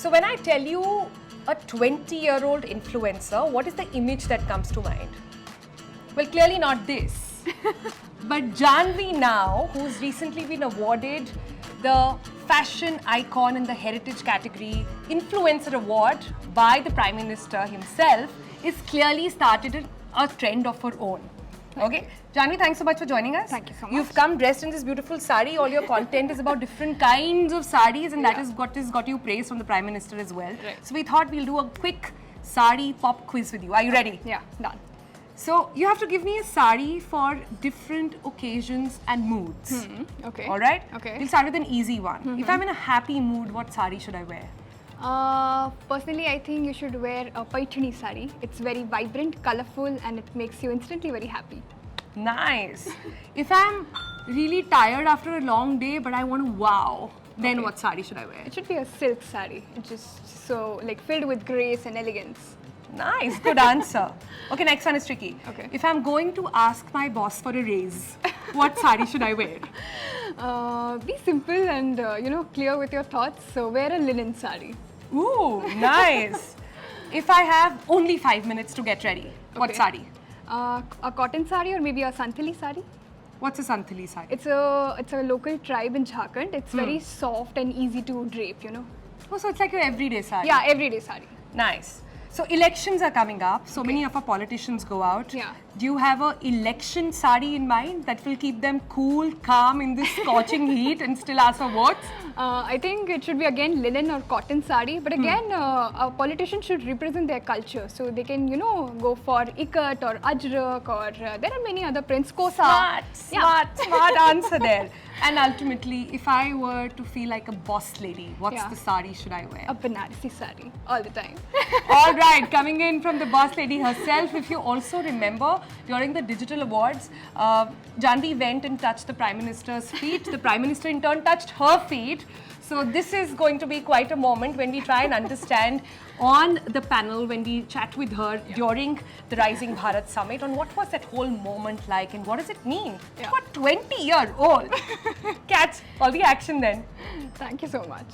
So when I tell you a 20-year-old influencer, what is the image that comes to mind? Well, clearly not this. But Janhvi now, who's recently been awarded the Fashion Icon in the Heritage category Influencer Award by the Prime Minister himself, is clearly started a trend of her own. Okay, Janhvi, thanks so much for joining us. Thank you so much. You've come dressed in this beautiful sari. All your content is about different kinds of saris, and that is what has got you praise from the Prime Minister as well. Right. So we thought we'll do a quick sari pop quiz with you. Are you ready? Yeah, done. So you have to give me a sari for different occasions and moods. Okay. All right? Okay. We'll start with an easy one. If I'm in a happy mood, what sari should I wear? Personally, I think you should wear a Paithani sari. It's very vibrant, colorful, and it makes you instantly very happy. Nice. If I'm really tired after a long day, but I want to wow, then Okay. what sari should I wear? It should be a silk sari. It's just so like filled with grace and elegance. Nice, good answer. Okay, next one is tricky. Okay. If I'm going to ask my boss for a raise, what sari should I wear? Be simple and clear with your thoughts. So wear a linen sari. Ooh, nice. If I have only 5 minutes to get ready, what Okay. sari? A cotton sari or maybe a Santali sari. What's a Santali sari? It's a local tribe in Jharkhand. It's very soft and easy to drape. Oh, so it's like your everyday sari. Yeah, everyday sari. Nice. So elections are coming up. So many of our politicians go out. Yeah. Do you have a election sari in mind that will keep them cool, calm in this scorching heat and still ask for votes? I think it should be again linen or cotton sari, but again, a politician should represent their culture. So they can, go for ikat or ajrak or there are many other prints, kosa. Smart answer there. And ultimately, if I were to feel like a boss lady, what's Yeah. the sari should I wear? A Banarasi sari all the time. All right, coming in from the boss lady herself, if you also remember, during the digital awards, Janhvi went and touched the Prime Minister's feet. The Prime Minister in turn touched her feet. So this is going to be quite a moment when we try and understand on the panel, when we chat with her during the Rising Bharat Summit, on what was that whole moment like and what does it mean? Yeah. What 20-year-old? Catch all the action then. Thank you so much.